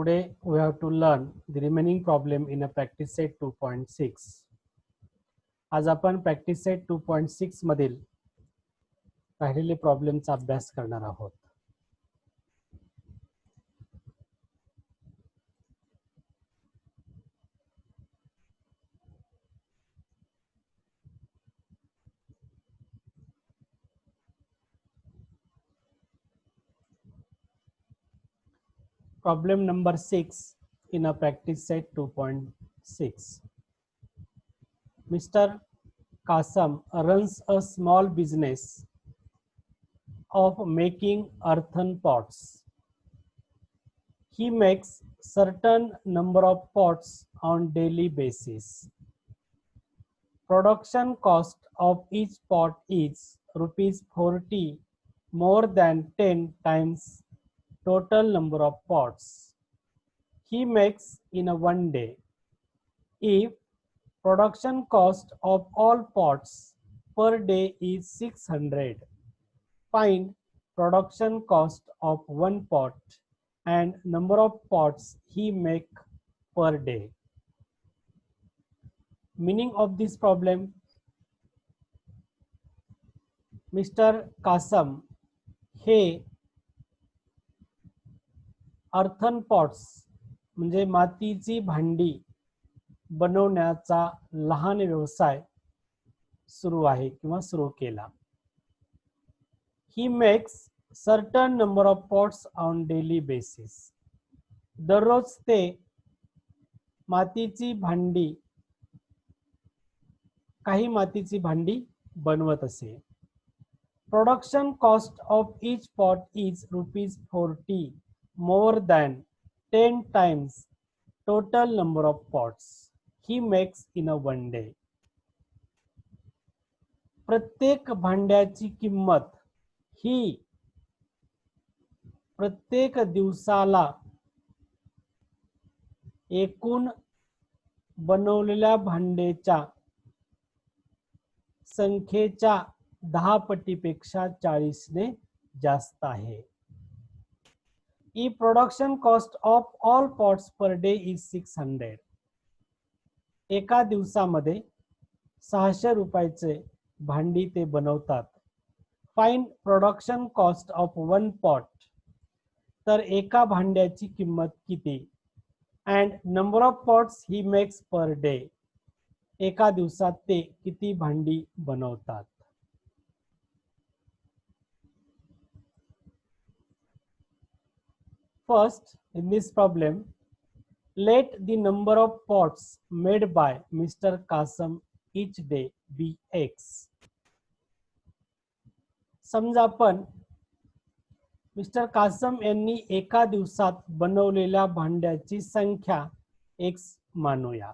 Today we have to learn the remaining problem in a practice set 2.6. आज आपण practice set 2.6 मधील राहिलेले प्रॉब्लेमचा अभ्यास करणार आहोत. Problem number 6 in a practice set 2.6. Mr. Kasam runs a small business of making earthen pots. He makes certain number of pots on daily basis. Production cost of each pot is rupees 40 more than 10 times total number of pots he makes in a one day. If production cost of all pots per day is 600, find production cost of one pot and number of pots he make per day. Meaning of this problem: Mr. Kasam हे earthen pots म्हणजे मातीची भांडी बनवण्याचा लहान व्यवसाय सुरू आहे किंवा सुरू केला. He makes certain number of pots on daily basis. दररोज ते काही मातीची भांडी बनवत असे. Production cost of each pot is rupees 40 more than 10 times total number of pots he makes in a one day. प्रत्येक भांड्याची किंमत ही प्रत्येक दिवसाला एकूण बनवलेल्या भांड्याच्या संख्येच्या 10 पटीपेक्षा 40 ने जास्त आहे. If production cost of all pots per day is 600, एका दिवसामध्ये 600 रुपयाचे भांडी ते बनवतात. Find production cost of one pot, तर एका भांड्याची किंमत किती, and number of pots he makes per day, एका दिवसात ते किती भांडी बनवतात. First, in this problem, let the number of pots made by Mr. Kasam each day be X. समजा आपण मिस्टर कासम यांनी एका दिवसात बनवलेल्या भांड्याची संख्या X मानूया.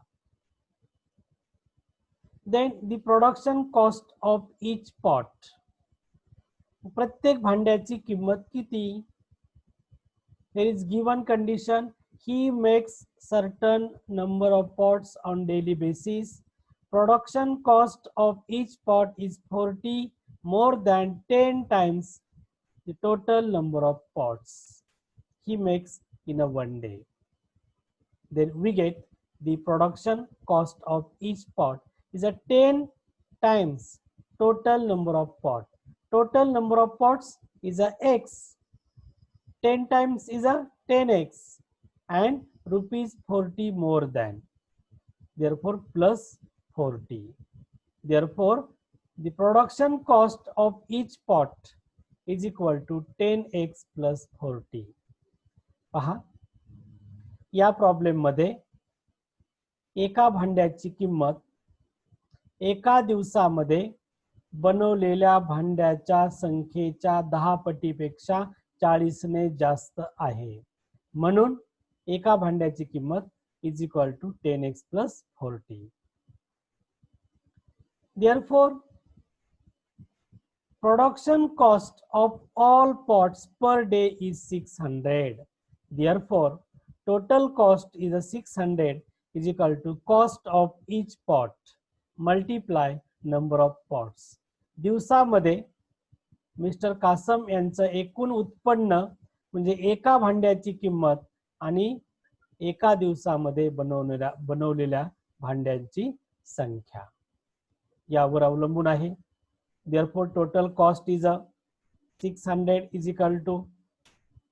Then the production cost of each pot, प्रत्येक भांड्याची किंमत किती. There is given condition he makes certain number of pots on daily basis. Production cost of each pot is 40 more than 10 times the total number of pots he makes in a one day. Then we get the production cost of each pot is a 10 times total number of pot. Total number of pots is a X. 10 times is a 10x and rupees 40 more than, therefore plus 40. Therefore the production cost of each pot is equal to 10x plus 40. पहा, या problem मध्ये एका भांड्याची किंमत एका दिवसामध्ये बनवलेल्या भांड्याच्या संख्येच्या 10 पटीपेक्षा 40 ने जास्त आहे. म्हणून एका भांड्याची किंमत is equal to 10x plus 40. Therefore, production cost of all pots per day is 600. Therefore, total cost is a 600 is equal to cost of each pot multiply number of pots. दिवसामध्ये मिस्टर कासम यांचं एकूण उत्पन्न म्हणजे एका भांड्याची किंमत आणि एका दिवसामध्ये बनवलेल्या भांड्यांची संख्या यावर अवलंबून आहे. Therefore total cost is a 600 is equal to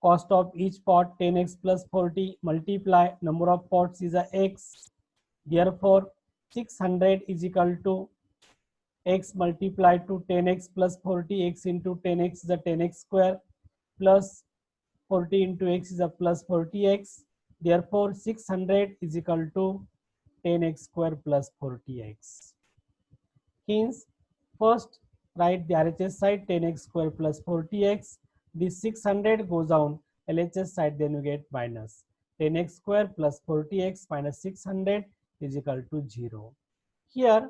cost of each pot 10x plus 40 multiply number of pots is a x. Therefore 600 is equal to x multiplied to 10x plus 40, x into 10x is a 10x square plus 40 into x is a plus 40x. Therefore 600 is equal to 10x square plus 40x. Hence first write the RHS side 10x square plus 40x. This 600 goes on LHS side, then you get minus 10x square plus 40x minus 600 is equal to 0. Here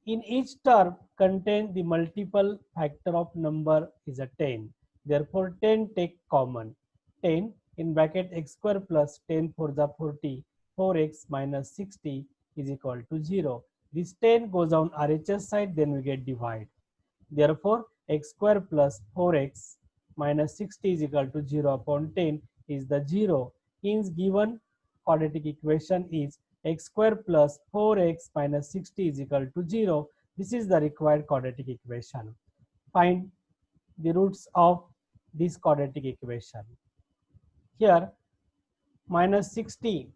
in each term contain the multiple factor of number is a 10. Therefore 10 take common. 10 in bracket x square plus 10 for the 40, 4x minus 60 is equal to 0. This 10 goes on RHS side, then we get divide. Therefore x square plus 4x minus 60 is equal to 0 upon 10 is the 0. Hence given quadratic equation is x square plus 4x minus 60 is equal to 0. This is the required quadratic equation. Find the roots of this quadratic equation. Here minus 60,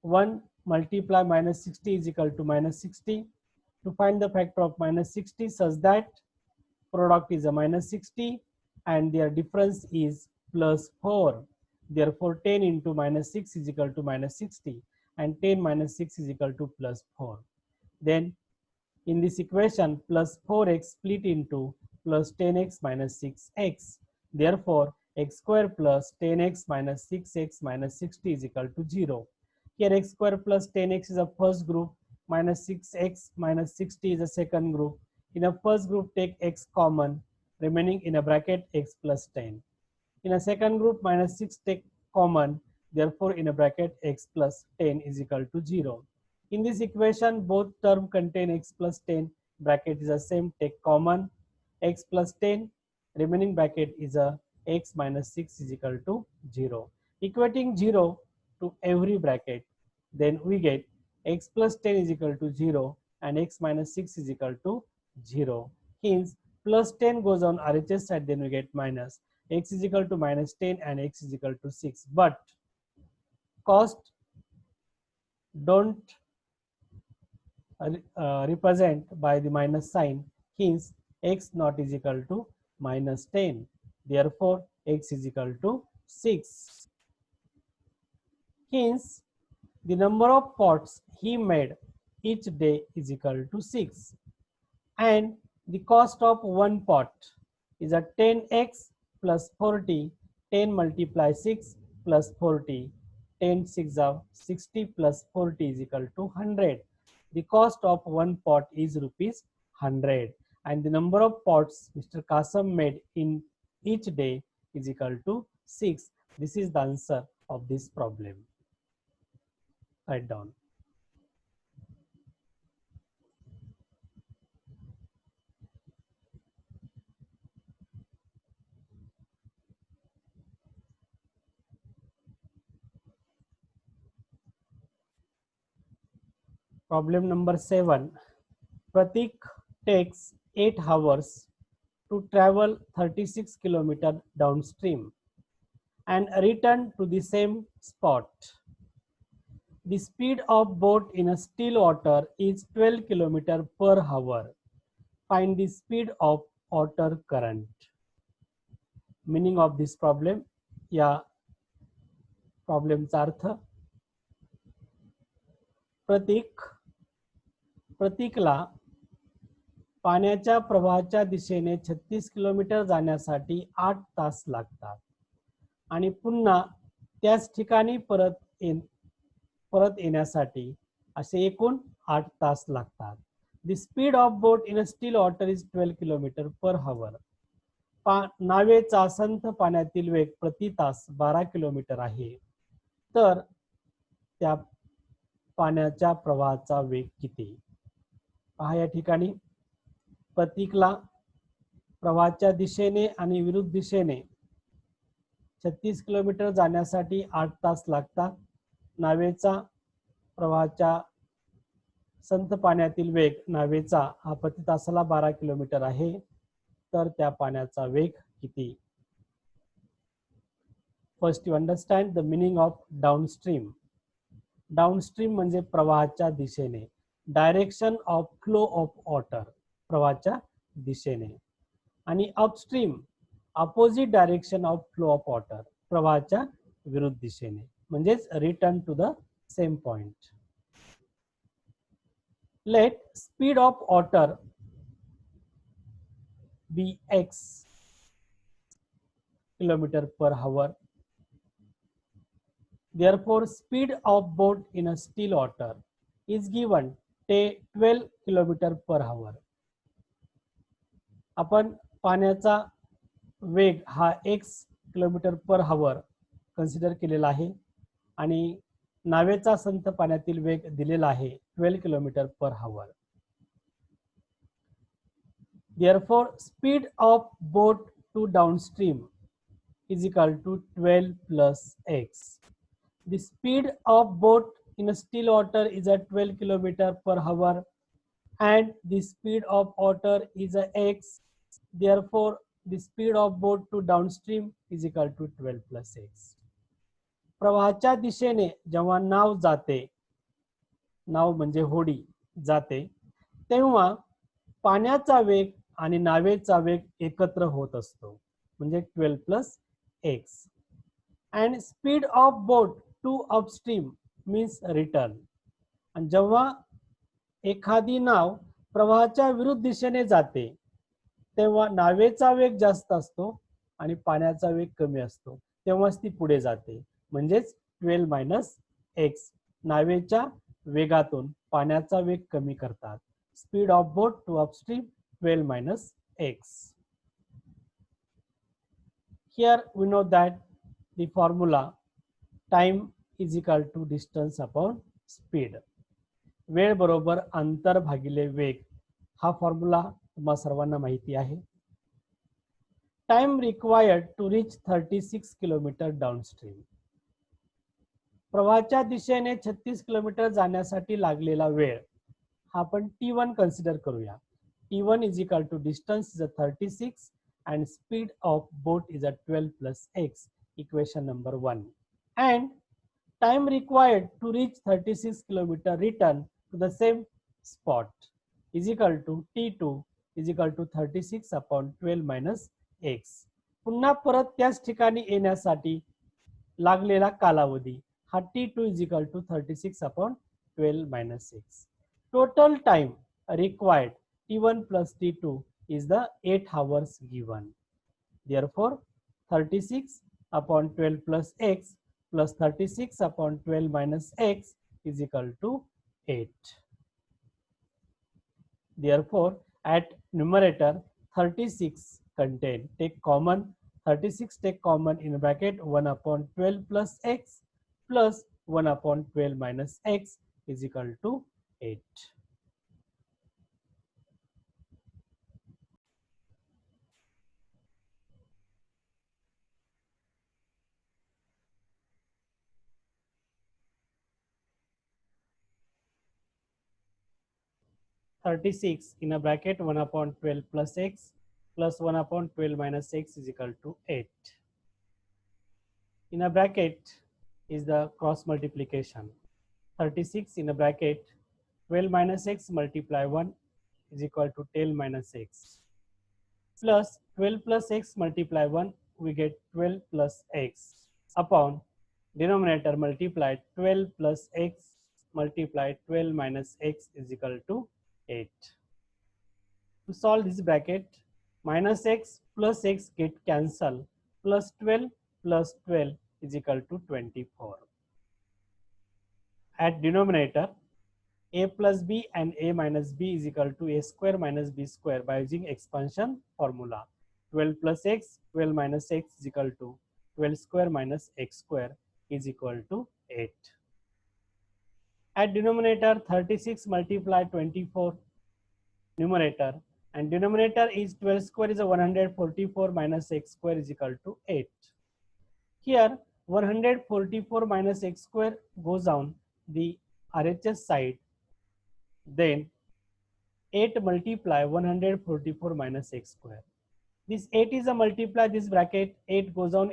1 multiply minus 60 is equal to minus 60. To find the factor of minus 60 such that product is a minus 60 and their difference is plus 4. Therefore 10 into minus 6 is equal to minus 60 and 10 minus 6 is equal to plus 4. Then in this equation plus 4x split into plus 10x minus 6x. Therefore x square plus 10x minus 6x minus 60 is equal to 0. Here x square plus 10x is a first group, minus 6x minus 60 is a second group. In a first group take x common, remaining in a bracket x plus 10. In a second group minus 6 take common, therefore in a bracket x plus 10 is equal to 0. In this equation both term contain x plus 10, bracket is the same, take common x plus 10, remaining bracket is a x minus 6 is equal to 0. Equating 0 to every bracket, then we get x plus 10 is equal to 0 and x minus 6 is equal to 0. Hence plus 10 goes on RHS side, then we get minus x is equal to minus 10 and x is equal to 6. But cost don't represent by the minus sign, hence x not is equal to minus 10. Therefore x is equal to 6. Hence the number of pots he made each day is equal to 6 and the cost of one pot is a 10x plus 40, 10 multiply 6 plus 40, 10 6 of 60 plus 40 is equal to 100. The cost of one pot is rupees 100 and the number of pots Mr. Kasam made in each day is equal to 6. This is the answer of this problem. Write down. Problem number 7. Pratik takes 8 hours to travel 36 km downstream and return to the same spot. The speed of boat in a still water is 12 km per hour. Find the speed of water current. Meaning of this problem, या प्रॉब्लेमचा अर्थ, प्रतीकला पाण्याच्या प्रवाहाच्या दिशेने 36 kilometre जाण्यासाठी 8 तास लागतात आणि पुन्हा त्याच ठिकाणी परत येण्यासाठी असे एकूण 8 तास लागतात. The speed of boat in a still water is 12 km per hour. नावेचा संथ पाण्यातील वेग प्रति तास 12 किलोमीटर आहे. तर त्या पाण्याच्या प्रवाहाचा वेग किती? पहा या ठिकाणी प्रतीकला प्रवाहाच्या दिशेने आणि विरुद्ध दिशेने 36 किलोमीटर जाण्यासाठी 8 तास लागतात. नावेचा प्रवाहाच्या संत पाण्यातील वेग नावेचा हा प्रति तासाला 12 किलोमीटर आहे. तर त्या पाण्याचा वेग किती? First you understand the meaning of downstream. Downstream म्हणजे प्रवाहाच्या दिशेने, direction of flow of water, प्रवाहाच्या दिशेने. आणि upstream opposite direction of flow of water, प्रवाहाच्या विरुद्ध दिशेने, म्हणजेच return to the same point. Let speed of water be x kilometer per hour. Therefore, speed of boat in a still water is given 12 kilometer per hour. आपण पाण्याचा वेग हा x kilometre पर हावर consider केलेला आहे आणि नावेचा संत पाण्यातील वेग दिलेला आहे 12 किलोमीटर पर हावर. Therefore, speed of boat to downstream is equal to 12 plus x. The speed of boat in a still water is at 12 kilometer per hour and the speed of water is a x. Therefore, the speed of boat to downstream is equal to 12 plus x. प्रवाहाच्या दिशेने जेव्हा नाव जाते, नाव म्हणजे होडी जाते, तेव्हा पाण्याचा वेग आणि नावेचा वेग एकत्र होत असतो, म्हणजे 12 plus x. And speed of boat to upstream means return. आणि जेव्हा एखादी नाव प्रवाहाच्या विरुद्ध दिशेने जाते तेव्हा नावेचा वेग जास्त असतो आणि पाण्याचा वेग कमी असतो, तेव्हाच ती पुढे जाते, म्हणजेच 12 मायनस x. नावेच्या वेगातून पाण्याचा वेग कमी करतात. Speed of boat to upstream 12 minus x. Here we know that the formula time is equal to distance upon speed. वेळ बरोबर अंतर भागिले वेग हा फॉर्म्युला तुम्हा सर्वांना माहिती आहे. Time required to reach 36 kilometre downstream. प्रवाहाच्या दिशेने 36 किलोमीटर जाण्यासाठी लागलेला वेळ हा आपण T1 कन्सिडर करूया. T1 is equal to distance is a 36 and speed of boat is a 12 plus x, equation number 1. And time required to reach 36 kilometer return to the same spot is equal to T2 is equal to 36 upon 12 minus x. पुन्हा परत त्याच ठिकाणी येण्यासाठी लागलेला कालावधी हा T2 is equal to 36 upon 12 minus x. Total time required T1 plus T2 is the 8 hours given. Therefore, 36 upon 12 plus x plus 36 upon 12 minus x is equal to 8. Therefore, at numerator 36 contain, take common, 36 take common in bracket 1 upon 12 plus x plus 1 upon 12 minus x is equal to 8. (36) in a bracket 1 upon 12 plus x plus 1 upon 12 minus x is equal to 8. In a bracket is the cross multiplication. 36 in a bracket 12 minus x multiply 1 is equal to 10 minus x plus 12 plus x multiply 1, we get 12 plus x upon denominator multiplied 12 plus x multiplied 12 minus x is equal to 8. To solve this bracket, minus x plus x get cancelled, plus 12 plus 12 is equal to 24. At denominator, a plus b and a minus b is equal to a square minus b square by using expansion formula. 12 plus x, 12 minus x is equal to 12 square minus x square is equal to 8. At denominator, 36 multiply 24 numerator, and denominator is 12 square is a 144 minus x square is equal to 8. Here 144 minus x square goes on the RHS side, then 8 multiply 144 minus x square. This 8 is a multiply, this bracket 8 goes on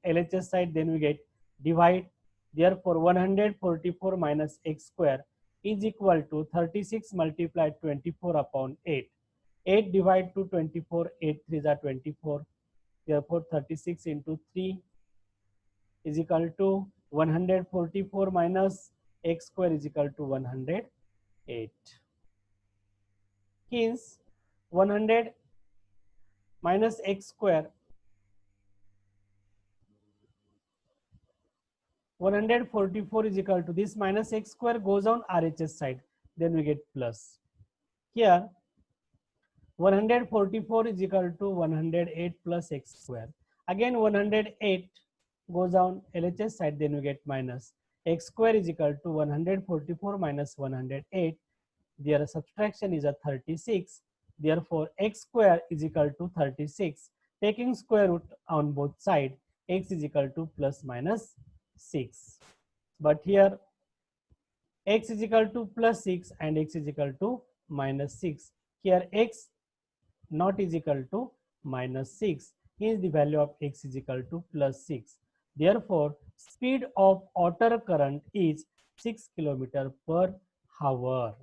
LHS side, then we get divide. Therefore 144 minus x square is equal to 36 multiplied 24 upon 8. 8 divided to 24, 8 3 are 24. Therefore 36 into 3 is equal to 144 minus x square is equal to 108. Hence 100 minus x square, 144 is equal to this minus x square goes on RHS side, then we get plus. Here 144 is equal to 108 plus x square. Again 108 goes on LHS side, then we get minus. X square is equal to 144 minus 108. Their subtraction is a 36. Therefore x square is equal to 36. Taking square root on both sides, x is equal to plus minus 6. But here x is equal to plus 6 and x is equal to minus 6. Here x not is equal to minus 6. Hence the value of x is equal to plus 6. Therefore, speed of water current is 6 km per hour.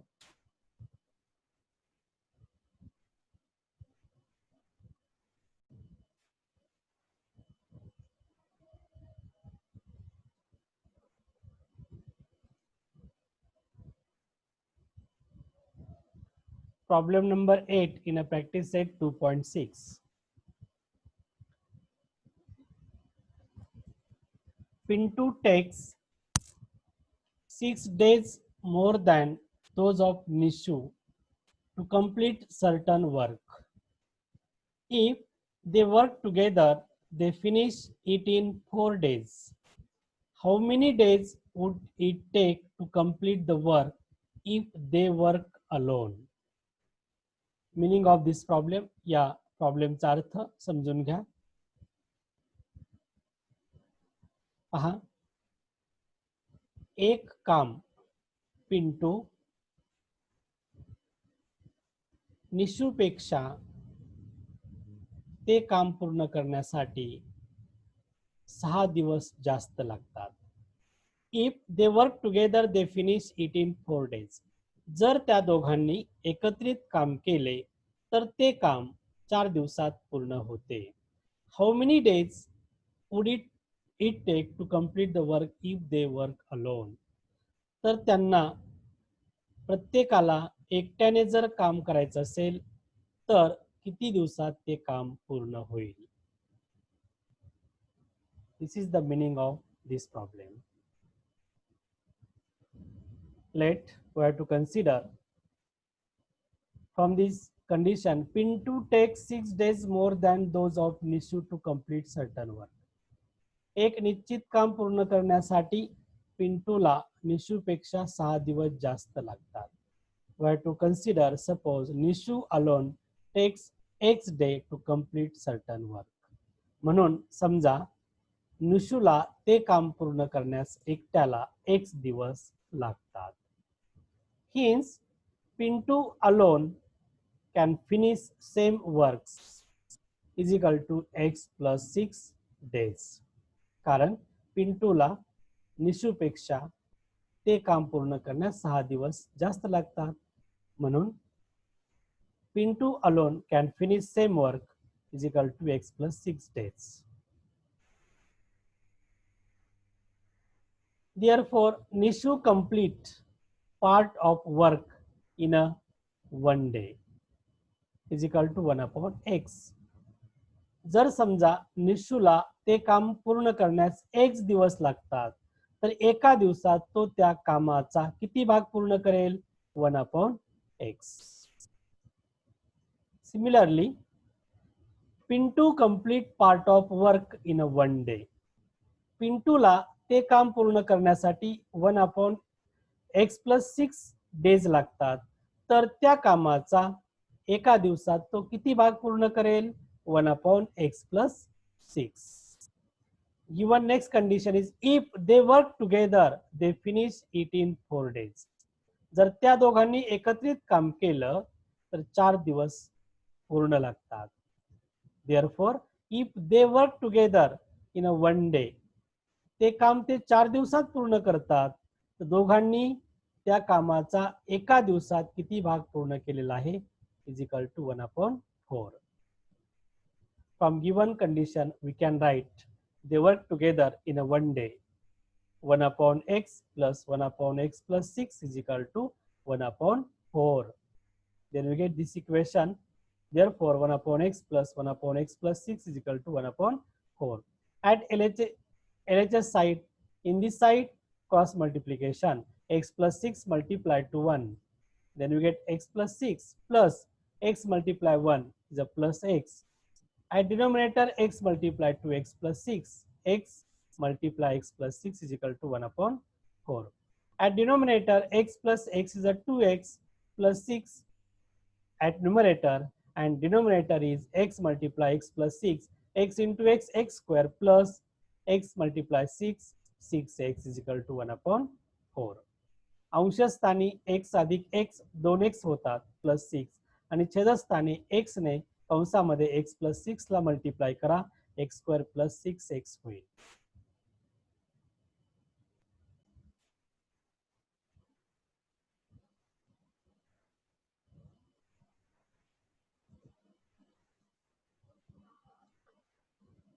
Problem number 8 in a practice set 2.6. Pintu takes 6 days more than those of Nishu to complete certain work. If they work together, they finish it in 4 days. How many days would it take to complete the work if they work alone? Meaning of this problem, या प्रॉब्लेमचा अर्थ समजून घ्या. पहा, एक काम पिंटू निशूपेक्षा ते काम पूर्ण करण्यासाठी 6 दिवस जास्त लागतात. If they work together they finish it in 4 days. जर त्या दोघांनी एकत्रित काम केले तर ते काम 4 दिवसात पूर्ण होते. How many days would it take to complete the work if they work alone. तर त्यांना प्रत्येकाला एकट्याने जर काम करायचं असेल तर किती दिवसात ते काम पूर्ण होईल. This is the meaning of this problem. We have to consider from this condition, Pintu takes 6 days more than those of Nishu to complete certain work. एक निश्चित काम पूर्ण करण्यासाठी पिंटूला निशूपेक्षा 6 दिवस जास्त लागतात. We have to consider, suppose Nishu alone takes x day to complete certain work. म्हणून समजा निशूला ते काम पूर्ण करण्यास एकट्याला x दिवस लागतात. Hence, Pintu alone can finish same works is equal to x plus 6 days. कारण पिंटूला निशूपेक्षा ते काम पूर्ण करण्यास 6 दिवस जास्त लागतात. म्हणून Pintu alone can finish same work is equal to x plus 6 days. Therefore, Nishu complete part of work in a 1 day is equal to 1 upon x. जर समजा निशूला ते काम पूर्ण करण्यास x दिवस लागतात तर एका दिवसात तो त्या कामाचा किती भाग पूर्ण करेल? 1 upon x. Similarly, Pintu complete part of work in a 1 day. पिंटूला ते काम पूर्ण करण्यासाठी 1 upon x plus 6 days लागतात. तर त्या कामाचा एका दिवसात तो किती भाग पूर्ण करेल? 1 upon x plus 6. given next condition is if they work together they finish it in 4 days. जर त्या दोघांनी एकत्रित काम केलं तर 4 दिवस पूर्ण लागतात. Therefore if they work together in a 1 day, ते काम ते 4 दिवसात पूर्ण करतात तर दोघांनी त्या कामाचा एका दिवसात किती भाग पूर्ण केलेला आहे is equal to 1/4. From given condition we can write they work together in a 1 day. 1/x plus 1/x plus 6 is equal to 1/4. Then we get this equation. Therefore 1/x plus 1/x plus 6 is equal to 1/4. At LHS side, in this side cross multiplication, x plus 6 multiplied to 1. Then we get x plus 6 plus x multiply 1 is a plus x. At denominator x multiplied to x plus 6, x multiply x plus 6 is equal to 1/4. At denominator x plus x is a 2x plus 6 at numerator, and denominator is x multiply x plus 6, x into x square plus x multiply 6, 6x is equal to 1/4. अंशस्थानी x अधिक x 2x होतात plus 6 आणि छेदस्थानी x ने कंसामध्ये x plus 6 ला multiply करा, x square plus 6x होईल.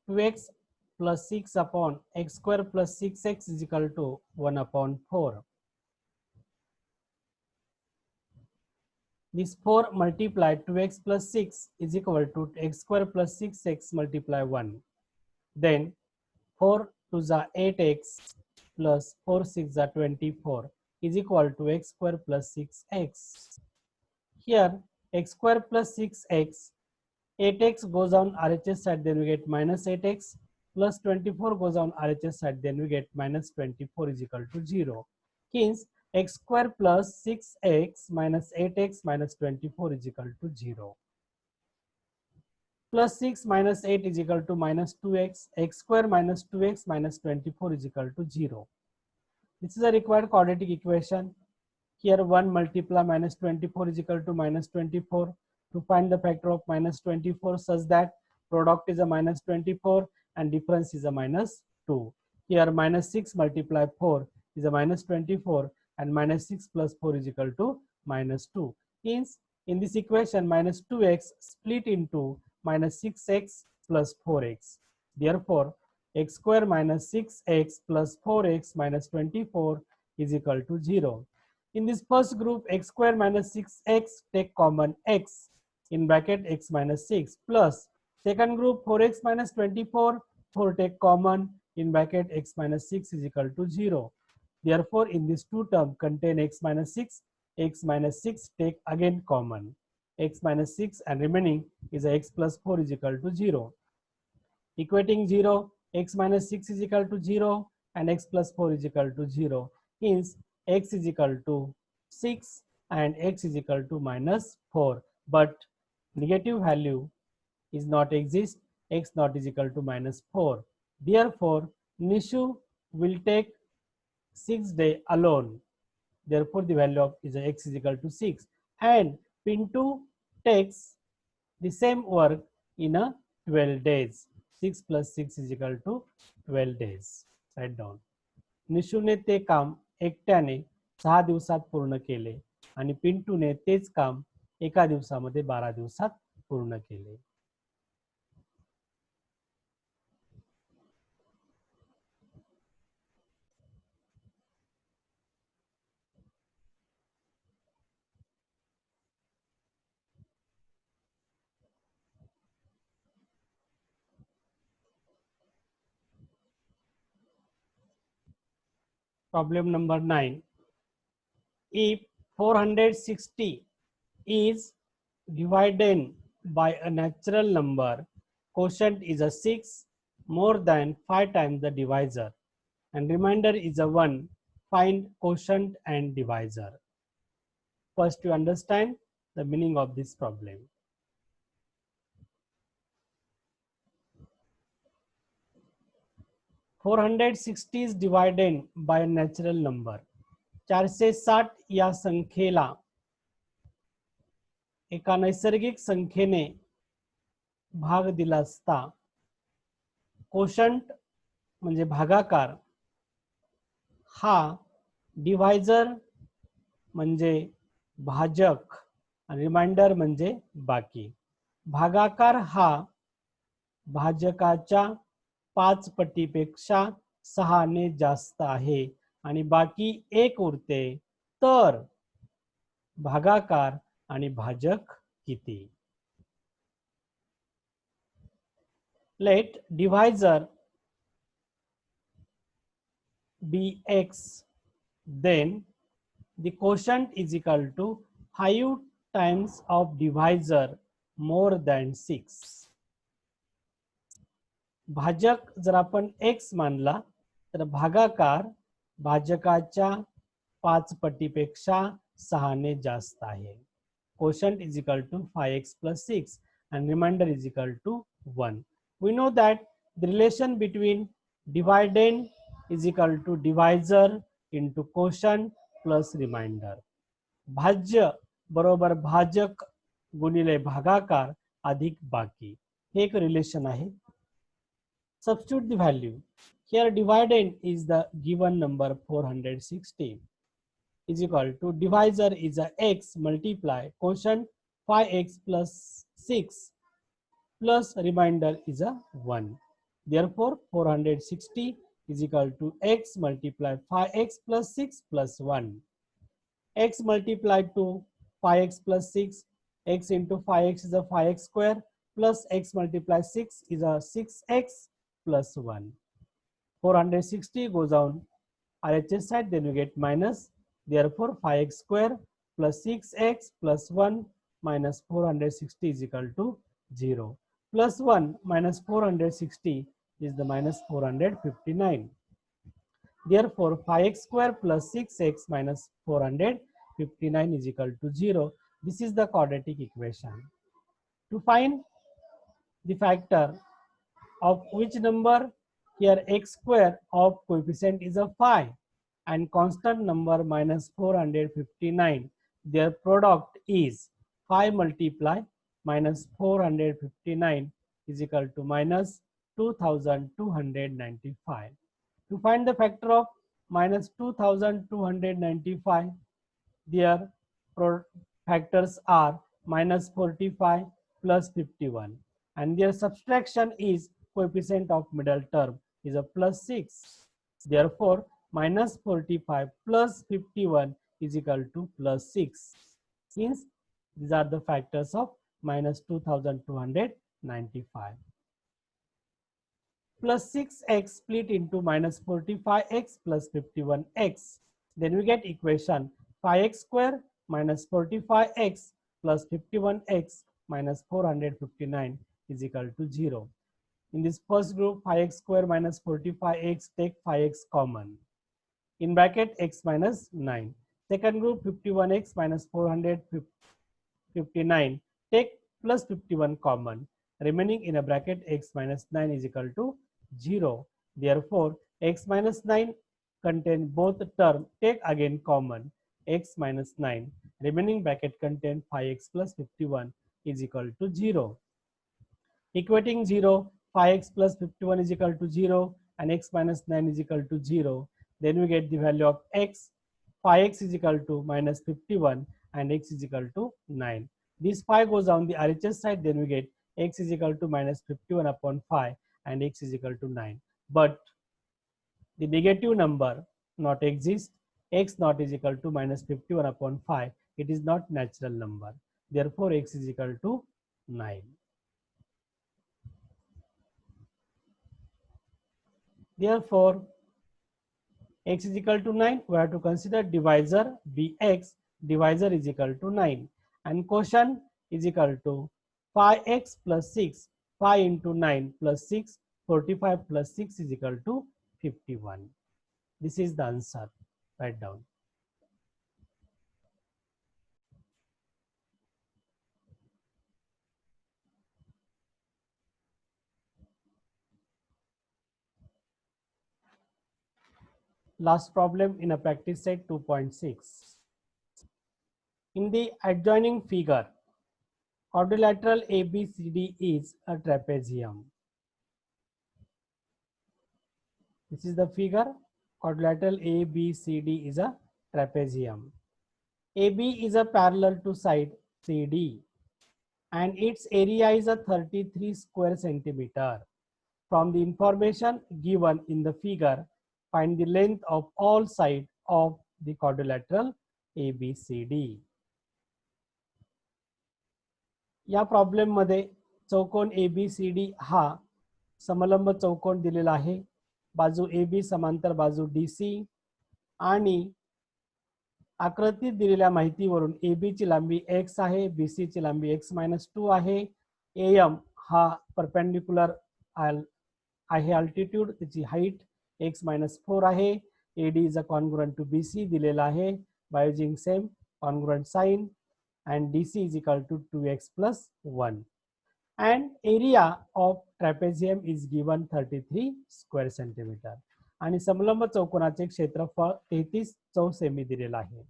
x plus 6 upon x square plus 6x is equal to 1/4. This 4 multiplied to x plus 6 is equal to x square plus 6x multiply 1. Then 4 to the 8x plus 4 6 the 24 is equal to x square plus 6x. Here x square plus 6x, 8x goes on RHS side, then we get minus 8x plus 24 goes on RHS side, then we get minus 24 is equal to 0. Hence x square plus 6x minus 8x minus 24 is equal to 0. Plus 6 minus 8 is equal to minus 2x, x square minus 2x minus 24 is equal to 0. This is a required quadratic equation. Here 1 multiply minus 24 is equal to minus 24. To find the factor of minus 24 such that product is a minus 24 and difference is a minus 2. Here minus 6 multiply 4 is a minus 24 and minus 6 plus 4 is equal to minus 2. Hence, in this equation minus 2x split into minus 6x plus 4x. Therefore, x square minus 6x plus 4x minus 24 is equal to 0. In this first group, x square minus 6x take common x in bracket x minus 6 plus second group 4x minus 24, 4 take common in bracket x minus 6 is equal to 0. Therefore, in this two term contain x minus 6, x minus 6 take again common, x minus 6 and remaining is a x plus 4 is equal to 0. Equating 0, x minus 6 is equal to 0 and x plus 4 is equal to 0. Hence, x is equal to 6 and x is equal to minus 4. But negative value is not exist, x not is equal to minus 4. Therefore, Nishu will take 6 day alone. Therefore, the value of is x is equal to 6. And Pintu takes the same work in a 12 days. 6 plus 6 is equal to 12 days. Write down. निशूने ते काम एकट्याने 6 दिवसात पूर्ण केले आणि पिंटूने तेच काम एका दिवसामध्ये 12 दिवसात पूर्ण केले. Problem number 9. If 460 is divided by a natural number, quotient is a 6 more than 5 times the divisor and remainder is a 1, find quotient and divisor. First, you understand the meaning of this problem. 460 is divided by a natural number. 460 या संख्येला एका नैसर्गिक संख्येने भाग दिला असता quotient म्हणजे भागाकार हा डिवायझर म्हणजे भाजक आणि रिमाइंडर म्हणजे बाकी. भागाकार हा भाजकाच्या 5 पटीपेक्षा 6 ने जास्त आहे आणि बाकी 1 उरते, तर भागाकार आणि भाजक किती? Let divisor be x, then the quotient is equal to 5 times of divisor more than 6. भाजक जर आपण x मानला तर भागाकार भाजकाच्या 5 पटीपेक्षा 6 ने जास्त आहे. Quotient is equal to 5x plus 6 and remainder is equal to 1. We know that the relation between dividend is equal to divisor into quotient plus remainder. भाज्य बरोबर भाजक गुणिले भागाकार अधिक बाकी, हे एक रिलेशन आहे. Substitute the value. Here dividend is the given number 460 is equal to divisor is a x multiply quotient 5x plus 6 plus remainder is a 1. Therefore 460 is equal to x multiply 5x plus 6 plus 1. X multiplied to 5x plus 6, x into 5x is a 5x square plus x multiplied 6 is a 6x plus 1. 460 goes on RHS side, then we get minus. Therefore 5x square plus 6x plus 1 minus 460 is equal to 0. Plus 1 minus 460 is the minus 459. Therefore 5x square plus 6x minus 459 is equal to 0. This is the quadratic equation. To find the factor of which number, here x square of coefficient is a 5 and constant number minus 459, their product is 5 multiply minus 459 is equal to minus 2295. To find the factor of minus 2295, their factors are minus 45 plus 51 and their subtraction is coefficient of middle term is a plus 6. Therefore minus 45 plus 51 is equal to plus 6. Since these are the factors of minus 2295. Plus 6x split into minus 45x plus 51x. Then we get equation 5x square minus 45x plus 51x minus 459 is equal to 0. In this first group, 5x square minus 45x, take 5x common. In bracket x minus 9. Second group, 51x minus 459, take plus 51 common. Remaining in a bracket x minus 9 is equal to 0. Therefore, x minus 9 contain both term, take again common, x minus 9. Remaining bracket contain 5x plus 51 is equal to 0. Equating 0, 5x plus 51 is equal to 0 and x minus 9 is equal to 0. Then we get the value of x. 5x is equal to minus 51 and x is equal to 9. This 5 goes on the RHS side, then we get x is equal to minus 51 upon 5 and x is equal to 9. But the negative number not exist. X not is equal to minus 51 upon 5. It is not natural number. Therefore x is equal to 9. Therefore x is equal to 9. We have to consider divisor bx. Divisor is equal to 9 and quotient is equal to 5x plus 6. 5 into 9 plus 6. 45 plus 6 is equal to 51. This is the answer. Write down. Last problem in a practice set 2.6. In the adjoining figure, quadrilateral ABCD is a trapezium. This is the figure. Quadrilateral ABCD is a trapezium. AB is a parallel to side CD and its area is a 33 square centimeter. From the information given in the figure, find the length of all sides of the quadrilateral ABCD. या problem मध्ये चौकोन ABCD हा समलंब चौकोन दिलेला आहे. बाजू AB समांतर बाजू DC आणि आकृतीत दिलेल्या माहितीवरून AB ची लांबी x आहे, BC ची लांबी x-2 आहे, AM हा परपेंडिक्युलर आहे अल्टिट्यूड, त्याची हाईट x-4 आहे, AD is a congruent to BC दिलेला आहे by using same congruent sign and DC is equal to 2x plus 1 and area of trapezium is given 33 square centimeter आणि समलंब चौकोनाचे क्षेत्रफळ 33 चौसेमी दिलेला आहे.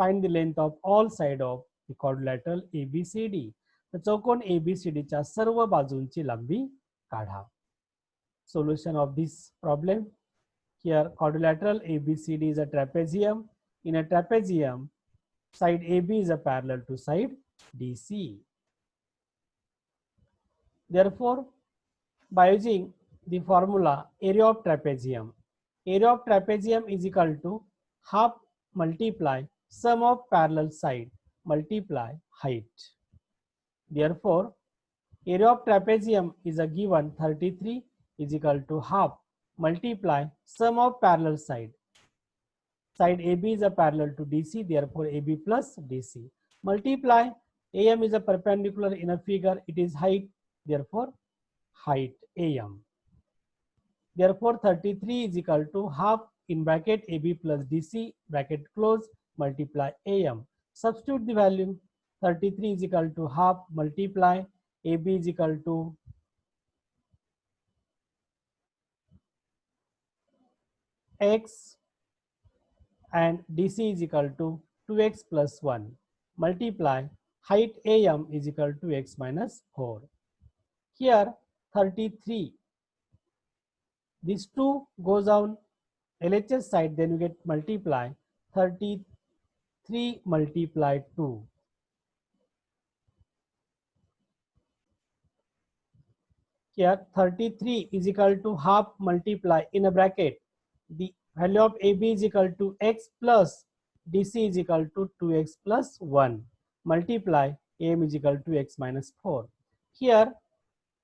Find the length of all side of the quadrilateral ABCD. तर चौकोन ABCD च्या सर्व बाजूंची लांबी काढा. Solution of this problem. Here quadrilateral ABCD is a trapezium. In a trapezium, side AB is a parallel to side DC. Therefore, by using the formula area of trapezium is equal to half multiply sum of parallel side multiply height. Therefore, area of trapezium is a given 33 is equal to half multiply sum of parallel side. Side AB is a parallel to DC, therefore AB plus DC. Multiply AM is a perpendicular in a figure, it is height, therefore height AM. Therefore 33 is equal to half in bracket AB plus DC bracket close multiply AM. Substitute the value. 33 is equal to half multiply AB is equal to x and DC is equal to 2x plus 1 multiply height AM is equal to x minus 4. Here 33, these two goes on LHS side, then you get multiply 33 multiply 2. Here 33 is equal to half multiply in a bracket the value of AB is equal to x plus DC is equal to 2x plus 1 multiply AM is equal to x minus 4. Here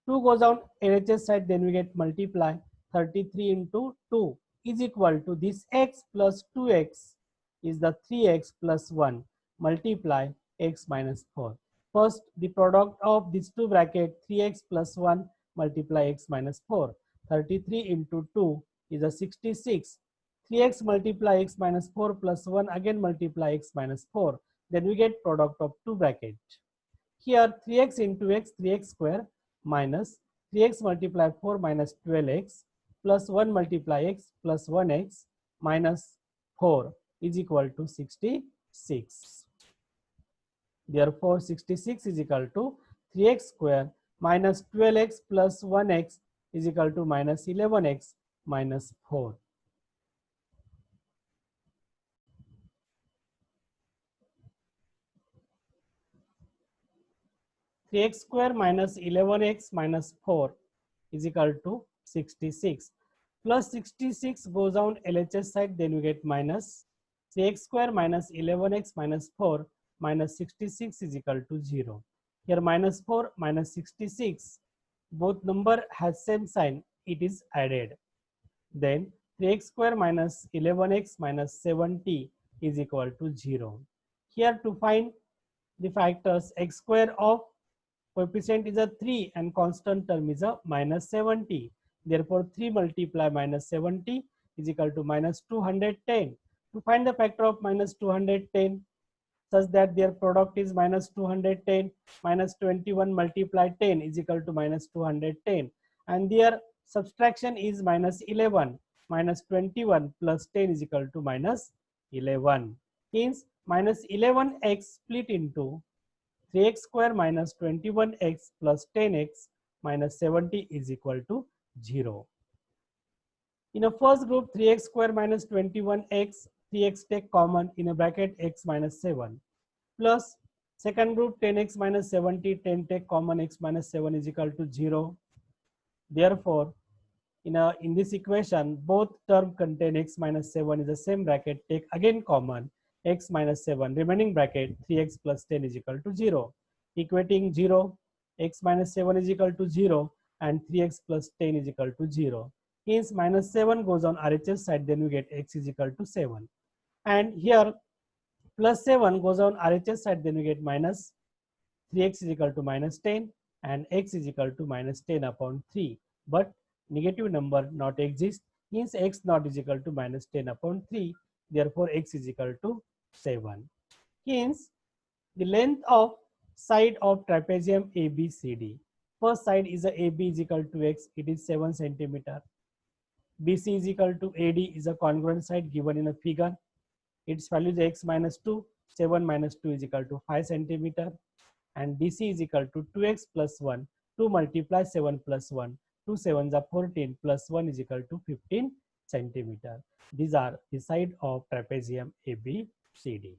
2 goes on LHS side, then we get multiply 33 into 2 is equal to this x plus 2x is the 3x plus 1 multiply x minus 4. First the product of these two bracket 3x plus 1 multiply x minus 4. 33 into 2 is a 66. 3x multiply x minus 4 plus 1 again multiply x minus 4. Then we get product of two bracket. Here 3x into x 3x square minus 3x multiply 4 minus 12x plus 1 multiply x plus 1x minus 4 is equal to 66. Therefore 66 is equal to 3x square minus 12x plus 1x is equal to minus 11x minus 4. X square minus 11x minus 4 is equal to 66. Plus 66 goes on LHS side, then we get minus 3x square minus 11x minus 4 minus 66 is equal to 0. Here minus 4 minus 66, both number has same sign, it is added. Then 3x square minus 11x minus 70 is equal to 0. Here to find the factors, x square of coefficient is a 3 and constant term is a minus 70. Therefore 3 multiply minus 70 is equal to minus 210. To find the factor of minus 210 such that their product is minus 210, minus 21 multiply 10 is equal to minus 210, and their subtraction is minus 11. minus 21 plus 10 is equal to minus 11. Hence minus 11x split into 3x square minus 21x plus 10x minus 70 is equal to 0. In a first group, 3x square minus 21x, 3x take common in a bracket x minus 7 plus second group 10x minus 70, 10 take common x minus 7 is equal to 0. Therefore, in this equation, both term contain x minus 7 is the same bracket, take again common x minus 7, remaining bracket 3x plus 10 is equal to 0. Equating 0, x minus 7 is equal to 0 and 3x plus 10 is equal to 0. Hence minus 7 goes on RHS side, then we get x is equal to 7. And here plus 7 goes on RHS side, then we get minus 3x is equal to minus 10 and x is equal to minus 10 upon 3. But negative number not exist, hence x not is equal to minus 10 upon 3. Therefore, x is equal to 7. Hence, the length of side of trapezium ABCD. First side is a AB is equal to x, it is 7 centimeter. BC is equal to AD is a congruent side given in a figure. Its value is x minus 2, 7 minus 2 is equal to 5 centimeter. And DC is equal to 2x plus 1, 2 multiply 7 plus 1, 2 7s are 14 plus 1 is equal to 15 centimeter. These are the side of trapezium ABCD.